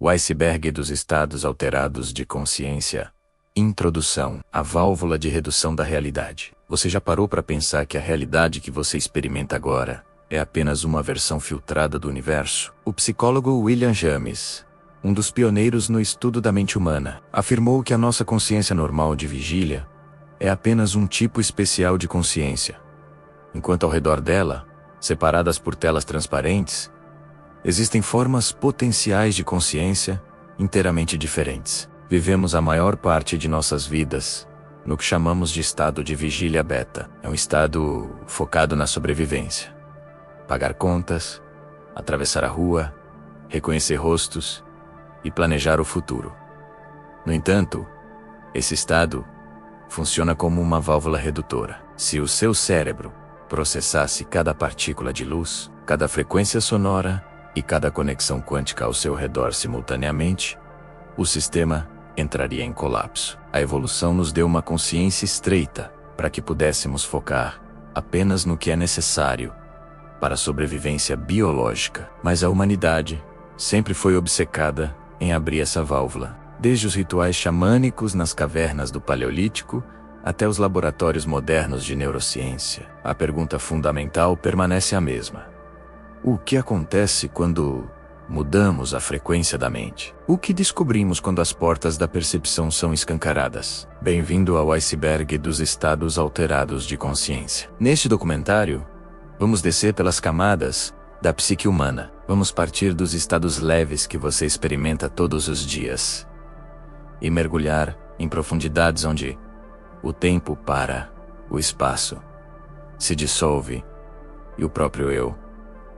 O iceberg dos estados alterados de consciência. Introdução. A válvula de redução da realidade. Você já parou para pensar que a realidade que você experimenta agora é apenas uma versão filtrada do universo? O psicólogo William James, um dos pioneiros no estudo da mente humana, afirmou que a nossa consciência normal de vigília é apenas um tipo especial de consciência, enquanto ao redor dela, separadas por telas transparentes, existem formas potenciais de consciência inteiramente diferentes. Vivemos a maior parte de nossas vidas no que chamamos de estado de vigília beta. É um estado focado na sobrevivência. Pagar contas, atravessar a rua, reconhecer rostos e planejar o futuro. No entanto, esse estado funciona como uma válvula redutora. Se o seu cérebro processasse cada partícula de luz, cada frequência sonora e cada conexão quântica ao seu redor simultaneamente, o sistema entraria em colapso. A evolução nos deu uma consciência estreita para que pudéssemos focar apenas no que é necessário para a sobrevivência biológica. Mas a humanidade sempre foi obcecada em abrir essa válvula. Desde os rituais xamânicos nas cavernas do Paleolítico até os laboratórios modernos de neurociência, a pergunta fundamental permanece a mesma. O que acontece quando mudamos a frequência da mente? O que descobrimos quando as portas da percepção são escancaradas? Bem-vindo ao iceberg dos estados alterados de consciência. Neste documentário, vamos descer pelas camadas da psique humana. Vamos partir dos estados leves que você experimenta todos os dias e mergulhar em profundidades onde o tempo para, o espaço se dissolve e o próprio eu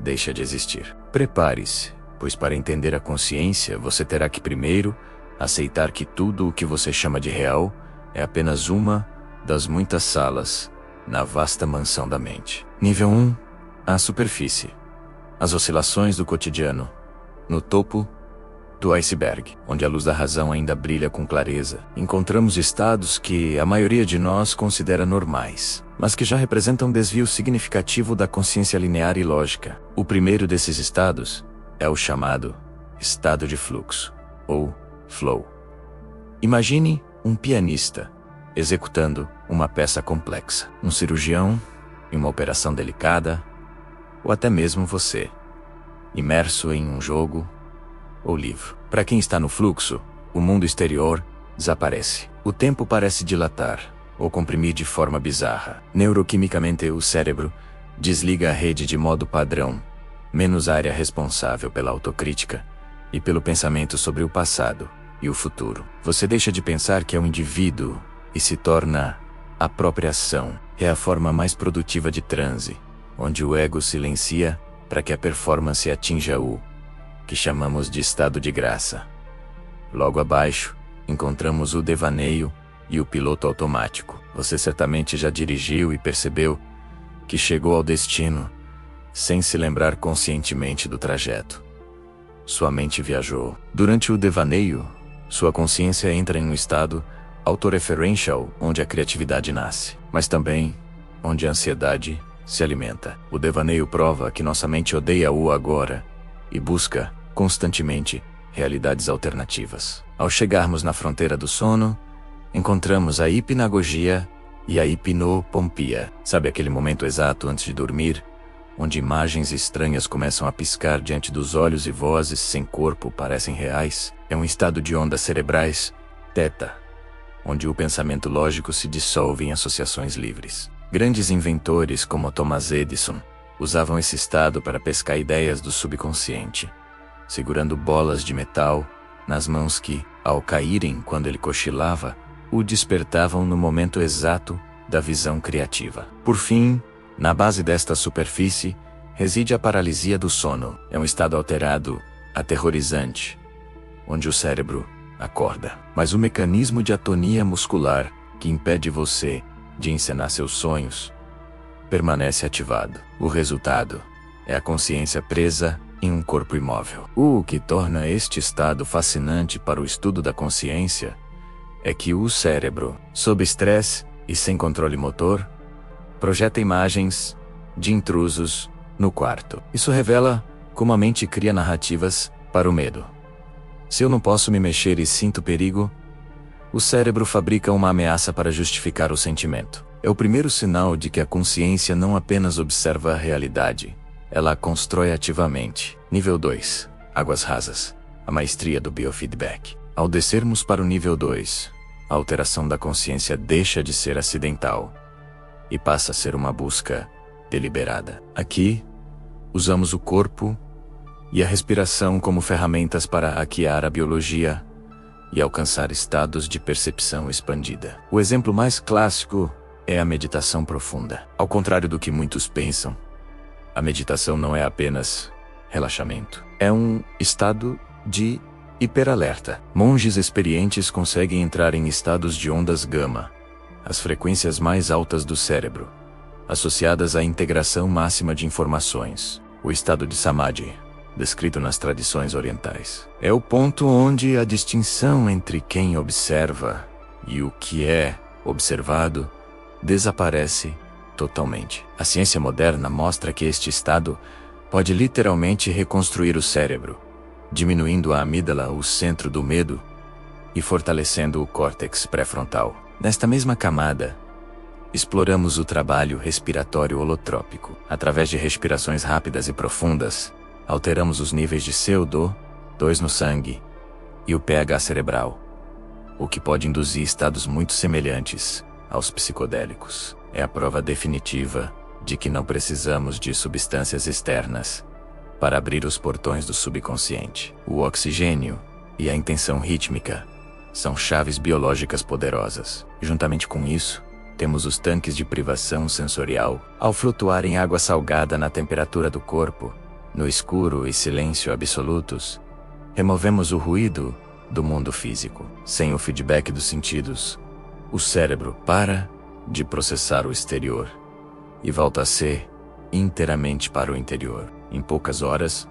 deixa de existir. Prepare-se, pois para entender a consciência você terá que primeiro aceitar que tudo o que você chama de real é apenas uma das muitas salas na vasta mansão da mente. Nível 1. A superfície. As oscilações do cotidiano. No topo do iceberg, onde a luz da razão ainda brilha com clareza, encontramos estados que a maioria de nós considera normais, mas que já representam um desvio significativo da consciência linear e lógica. O primeiro desses estados é o chamado estado de fluxo, ou flow. Imagine um pianista executando uma peça complexa, um cirurgião em uma operação delicada, ou até mesmo você, imerso em um jogo ou livro. Para quem está no fluxo, o mundo exterior desaparece. O tempo parece dilatar ou comprimir de forma bizarra. Neuroquimicamente, o cérebro desliga a rede de modo padrão, menos a área responsável pela autocrítica e pelo pensamento sobre o passado e o futuro. Você deixa de pensar que é um indivíduo e se torna a própria ação. É a forma mais produtiva de transe, onde o ego silencia para que a performance atinja o que chamamos de estado de graça. Logo abaixo, encontramos o devaneio e o piloto automático. Você certamente já dirigiu e percebeu que chegou ao destino sem se lembrar conscientemente do trajeto. Sua mente viajou. Durante o devaneio, sua consciência entra em um estado autorreferential, onde a criatividade nasce, mas também onde a ansiedade se alimenta. O devaneio prova que nossa mente odeia o agora e busca constantemente realidades alternativas. Ao chegarmos na fronteira do sono, encontramos a hipnagogia e a hipnopompia. Sabe aquele momento exato antes de dormir, onde imagens estranhas começam a piscar diante dos olhos e vozes sem corpo parecem reais? É um estado de ondas cerebrais, teta, onde o pensamento lógico se dissolve em associações livres. Grandes inventores como Thomas Edison usavam esse estado para pescar ideias do subconsciente, segurando bolas de metal nas mãos que, ao caírem quando ele cochilava, o despertavam no momento exato da visão criativa. Por fim, na base desta superfície, reside a paralisia do sono. É um estado alterado, aterrorizante, onde o cérebro acorda. Mas o mecanismo de atonia muscular, que impede você de encenar seus sonhos, permanece ativado. O resultado é a consciência presa em um corpo imóvel. O que torna este estado fascinante para o estudo da consciência é que o cérebro, sob estresse e sem controle motor, projeta imagens de intrusos no quarto. Isso revela como a mente cria narrativas para o medo, Se eu não posso me mexer e sinto perigo, o cérebro fabrica uma ameaça para justificar o sentimento. É o primeiro sinal de que a consciência não apenas observa a realidade, ela a constrói ativamente. Nível 2. Águas rasas. A maestria do biofeedback. Ao descermos para o nível 2, a alteração da consciência deixa de ser acidental e passa a ser uma busca deliberada. Aqui, usamos o corpo e a respiração como ferramentas para hackear a biologia e alcançar estados de percepção expandida. O exemplo mais clássico é a meditação profunda. Ao contrário do que muitos pensam, a meditação não é apenas relaxamento. É um estado de hiperalerta. Monges experientes conseguem entrar em estados de ondas gama, as frequências mais altas do cérebro, associadas à integração máxima de informações. O estado de samadhi, descrito nas tradições orientais, é o ponto onde a distinção entre quem observa e o que é observado desaparece totalmente. A ciência moderna mostra que este estado pode literalmente reconstruir o cérebro, diminuindo a amígdala, o centro do medo, e fortalecendo o córtex pré-frontal. Nesta mesma camada, exploramos o trabalho respiratório holotrópico. Através de respirações rápidas e profundas, alteramos os níveis de CO2 no sangue e o pH cerebral, o que pode induzir estados muito semelhantes aos psicodélicos. É a prova definitiva de que não precisamos de substâncias externas para abrir os portões do subconsciente. O oxigênio e a intenção rítmica são chaves biológicas poderosas. Juntamente com isso, temos os tanques de privação sensorial. Ao flutuar em água salgada na temperatura do corpo, no escuro e silêncio absolutos, removemos o ruído do mundo físico. Sem o feedback dos sentidos, o cérebro para de processar o exterior e volta a ser inteiramente para o interior. Em poucas horas,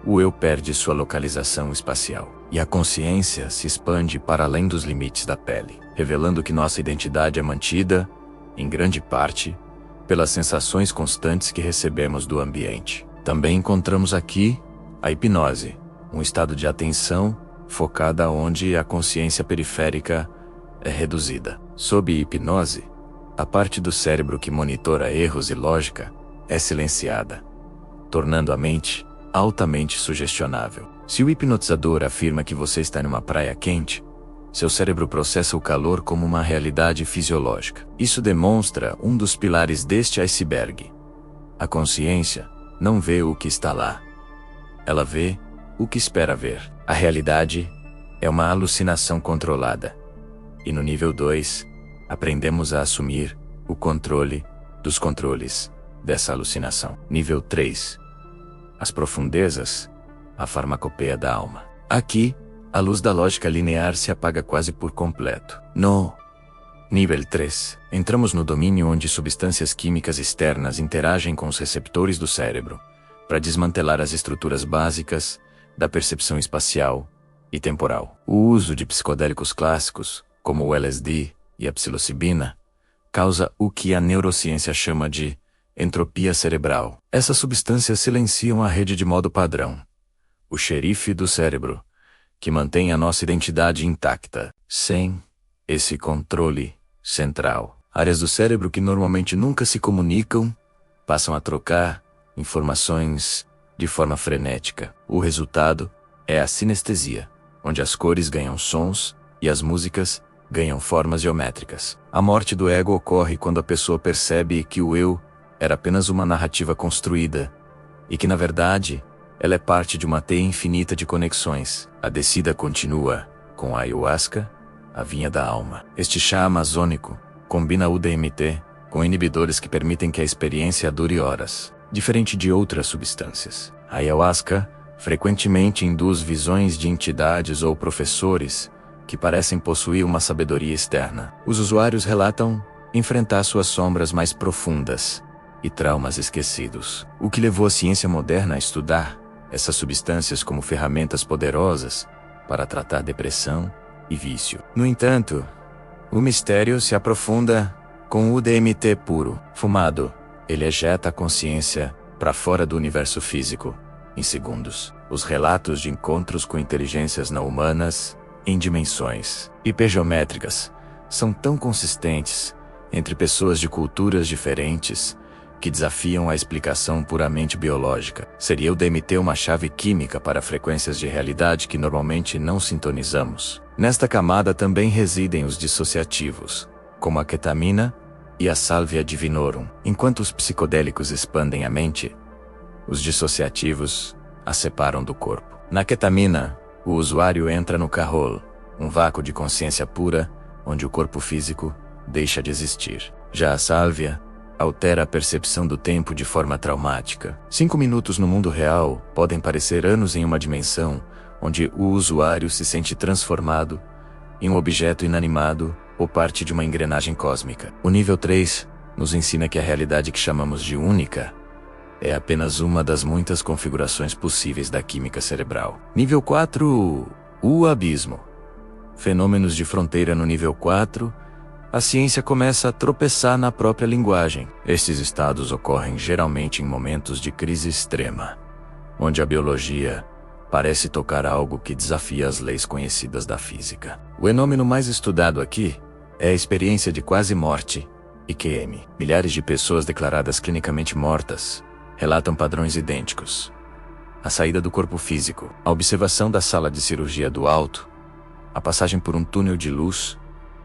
o eu perde sua localização espacial e a consciência se expande para além dos limites da pele, revelando que nossa identidade é mantida, em grande parte, pelas sensações constantes que recebemos do ambiente. Também encontramos aqui a hipnose, um estado de atenção focada onde a consciência periférica é reduzida. Sob hipnose, a parte do cérebro que monitora erros e lógica é silenciada, tornando a mente altamente sugestionável. Se o hipnotizador afirma que você está numa praia quente, seu cérebro processa o calor como uma realidade fisiológica. Isso demonstra um dos pilares deste iceberg. A consciência não vê o que está lá. Ela vê o que espera ver. A realidade é uma alucinação controlada. E no nível 2, aprendemos a assumir o controle dos controles dessa alucinação. Nível 3. As profundezas, a farmacopeia da alma. Aqui, a luz da lógica linear se apaga quase por completo. No nível 3, entramos no domínio onde substâncias químicas externas interagem com os receptores do cérebro para desmantelar as estruturas básicas da percepção espacial e temporal. O uso de psicodélicos clássicos, como o LSD e a psilocibina, causa o que a neurociência chama de entropia cerebral. Essas substâncias silenciam a rede de modo padrão, o xerife do cérebro, que mantém a nossa identidade intacta. Sem esse controle central, áreas do cérebro que normalmente nunca se comunicam passam a trocar informações de forma frenética. O resultado é a sinestesia, onde as cores ganham sons e as músicas ganham formas geométricas. A morte do ego ocorre quando a pessoa percebe que o eu era apenas uma narrativa construída e que, na verdade, ela é parte de uma teia infinita de conexões. A descida continua com a ayahuasca, a vinha da alma. Este chá amazônico combina o DMT com inibidores que permitem que a experiência dure horas. Diferente de outras substâncias, a ayahuasca frequentemente induz visões de entidades ou professores que parecem possuir uma sabedoria externa. Os usuários relatam enfrentar suas sombras mais profundas e traumas esquecidos, o que levou a ciência moderna a estudar essas substâncias como ferramentas poderosas para tratar depressão e vício. No entanto, o mistério se aprofunda com o DMT puro. Fumado, ele ejeta a consciência para fora do universo físico em segundos. Os relatos de encontros com inteligências não humanas, em dimensões hipergeométricas, são tão consistentes entre pessoas de culturas diferentes que desafiam a explicação puramente biológica. Seria o DMT uma chave química para frequências de realidade que normalmente não sintonizamos? Nesta camada também residem os dissociativos, como a ketamina e a salvia divinorum. Enquanto os psicodélicos expandem a mente, os dissociativos a separam do corpo. Na ketamina, o usuário entra no kahol, um vácuo de consciência pura, onde o corpo físico deixa de existir. Já a sálvia altera a percepção do tempo de forma traumática. 5 minutos no mundo real podem parecer anos em uma dimensão onde o usuário se sente transformado em um objeto inanimado ou parte de uma engrenagem cósmica. O nível 3 nos ensina que a realidade que chamamos de única é apenas uma das muitas configurações possíveis da química cerebral. Nível 4, o abismo. Fenômenos de fronteira no nível 4, a ciência começa a tropeçar na própria linguagem. Estes estados ocorrem geralmente em momentos de crise extrema, onde a biologia parece tocar algo que desafia as leis conhecidas da física. O fenômeno mais estudado aqui é a experiência de quase morte, IQM. Milhares de pessoas declaradas clinicamente mortas relatam padrões idênticos. A saída do corpo físico, a observação da sala de cirurgia do alto, a passagem por um túnel de luz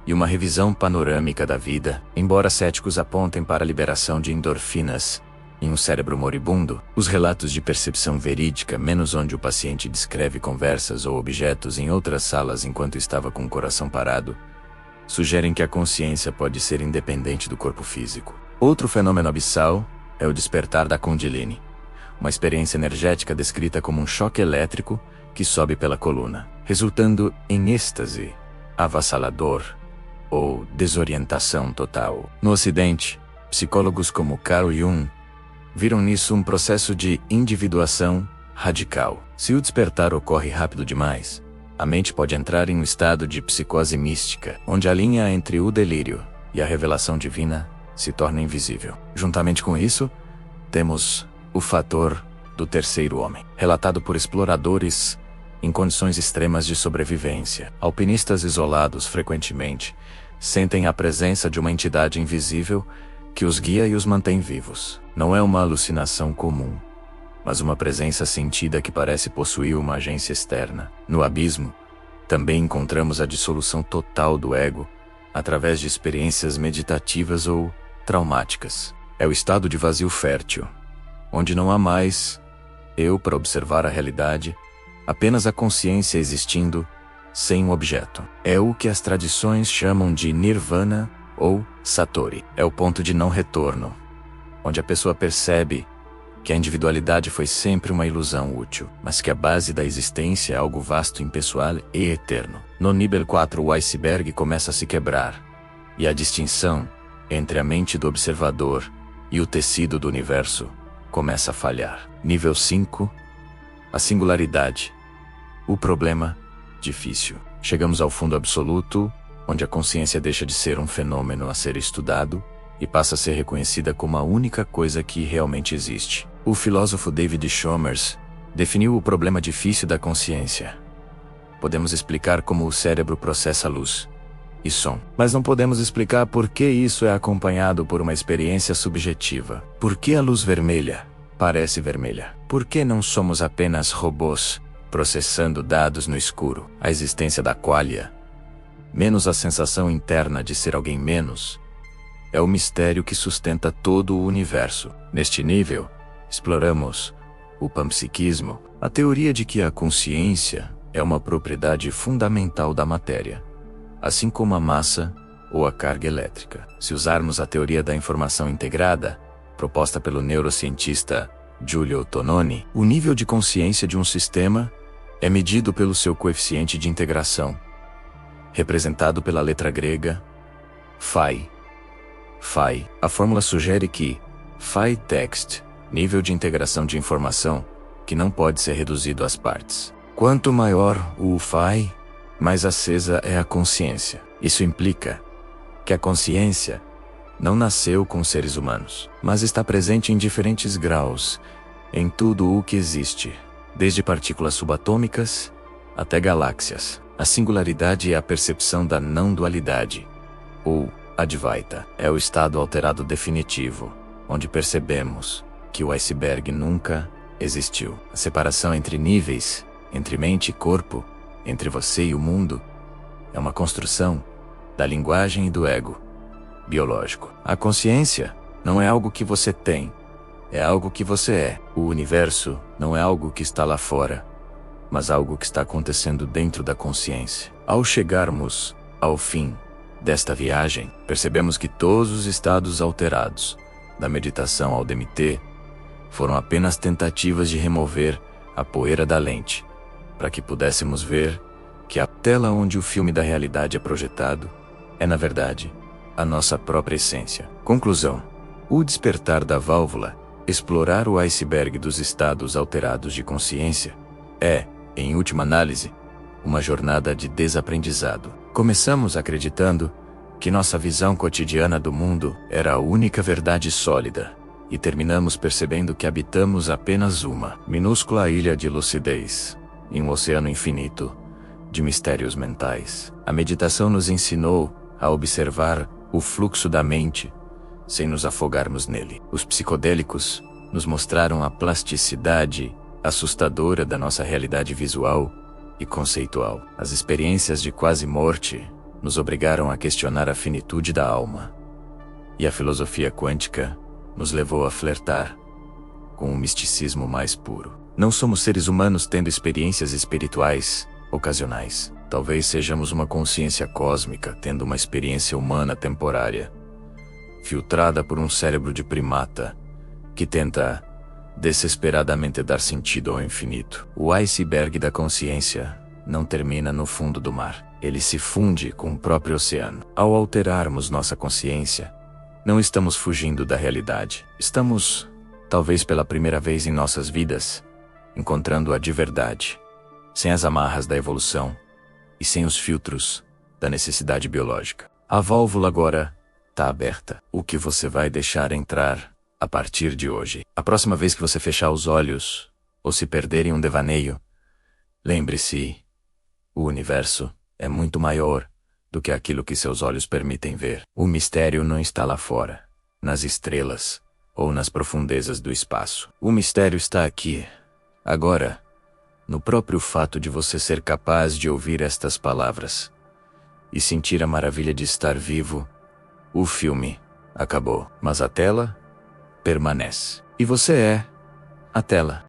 e uma revisão panorâmica da vida. Embora céticos apontem para a liberação de endorfinas em um cérebro moribundo, os relatos de percepção verídica, menos onde o paciente descreve conversas ou objetos em outras salas enquanto estava com o coração parado, sugerem que a consciência pode ser independente do corpo físico. Outro fenômeno abissal é o despertar da Kundalini, uma experiência energética descrita como um choque elétrico que sobe pela coluna, resultando em êxtase avassalador ou desorientação total. No Ocidente, psicólogos como Carl Jung viram nisso um processo de individuação radical. Se o despertar ocorre rápido demais, a mente pode entrar em um estado de psicose mística, onde a linha entre o delírio e a revelação divina se torna invisível. Juntamente com isso, temos o fator do terceiro homem, relatado por exploradores em condições extremas de sobrevivência. Alpinistas isolados frequentemente sentem a presença de uma entidade invisível que os guia e os mantém vivos. Não é uma alucinação comum, mas uma presença sentida que parece possuir uma agência externa. No abismo, também encontramos a dissolução total do ego através de experiências meditativas ou traumáticas. É o estado de vazio fértil, onde não há mais eu para observar a realidade, apenas a consciência existindo sem um objeto. É o que as tradições chamam de nirvana ou satori. É o ponto de não retorno, onde a pessoa percebe que a individualidade foi sempre uma ilusão útil, mas que a base da existência é algo vasto, impessoal e eterno. No nível 4, o iceberg começa a se quebrar, e a distinção entre a mente do observador e o tecido do universo começa a falhar. Nível 5, a singularidade. O problema difícil. Chegamos ao fundo absoluto, onde a consciência deixa de ser um fenômeno a ser estudado e passa a ser reconhecida como a única coisa que realmente existe. O filósofo David Chalmers definiu o problema difícil da consciência. Podemos explicar como o cérebro processa luz e som, mas não podemos explicar por que isso é acompanhado por uma experiência subjetiva. Por que a luz vermelha parece vermelha? Por que não somos apenas robôs processando dados no escuro? A existência da qualia, menos a sensação interna de ser alguém menos, é o mistério que sustenta todo o universo. Neste nível, exploramos o panpsiquismo, a teoria de que a consciência é uma propriedade fundamental da matéria, assim como a massa ou a carga elétrica. Se usarmos a teoria da informação integrada, proposta pelo neurocientista Giulio Tononi, o nível de consciência de um sistema é medido pelo seu coeficiente de integração, representado pela letra grega phi. Phi. A fórmula sugere que phi text, nível de integração de informação, que não pode ser reduzido às partes. Quanto maior o phi, mais acesa é a consciência. Isso implica que a consciência não nasceu com os seres humanos, mas está presente em diferentes graus em tudo o que existe. desde partículas subatômicas até galáxias. A singularidade é a percepção da não-dualidade, ou Advaita. É o estado alterado definitivo, onde percebemos que o iceberg nunca existiu. A separação entre níveis, entre mente e corpo, entre você e o mundo, é uma construção da linguagem e do ego biológico. A consciência não é algo que você tem, é algo que você é. O universo não é algo que está lá fora, mas algo que está acontecendo dentro da consciência. Ao chegarmos ao fim desta viagem, percebemos que todos os estados alterados, da meditação ao DMT, foram apenas tentativas de remover a poeira da lente, para que pudéssemos ver que a tela onde o filme da realidade é projetado é, na verdade, a nossa própria essência. Conclusão: o despertar da válvula, explorar o iceberg dos estados alterados de consciência, é, em última análise, uma jornada de desaprendizado. Começamos acreditando que nossa visão cotidiana do mundo era a única verdade sólida, e terminamos percebendo que habitamos apenas uma minúscula ilha de lucidez, em um oceano infinito de mistérios mentais. A meditação nos ensinou a observar o fluxo da mente, sem nos afogarmos nele. Os psicodélicos nos mostraram a plasticidade assustadora da nossa realidade visual e conceitual. As experiências de quase morte nos obrigaram a questionar a finitude da alma. E a filosofia quântica nos levou a flertar com o misticismo mais puro. Não somos seres humanos tendo experiências espirituais ocasionais. Talvez sejamos uma consciência cósmica tendo uma experiência humana temporária, filtrada por um cérebro de primata que tenta desesperadamente dar sentido ao infinito. O iceberg da consciência não termina no fundo do mar. Ele se funde com o próprio oceano. Ao alterarmos nossa consciência, não estamos fugindo da realidade. Estamos, talvez pela primeira vez em nossas vidas, encontrando-a de verdade, sem as amarras da evolução e sem os filtros da necessidade biológica. A válvula agora está aberta. O que você vai deixar entrar a partir de hoje? A próxima vez que você fechar os olhos ou se perder em um devaneio, lembre-se, o universo é muito maior do que aquilo que seus olhos permitem ver. O mistério não está lá fora, nas estrelas ou nas profundezas do espaço. O mistério está aqui, agora, no próprio fato de você ser capaz de ouvir estas palavras e sentir a maravilha de estar vivo. O filme acabou, mas a tela permanece. E você é a tela.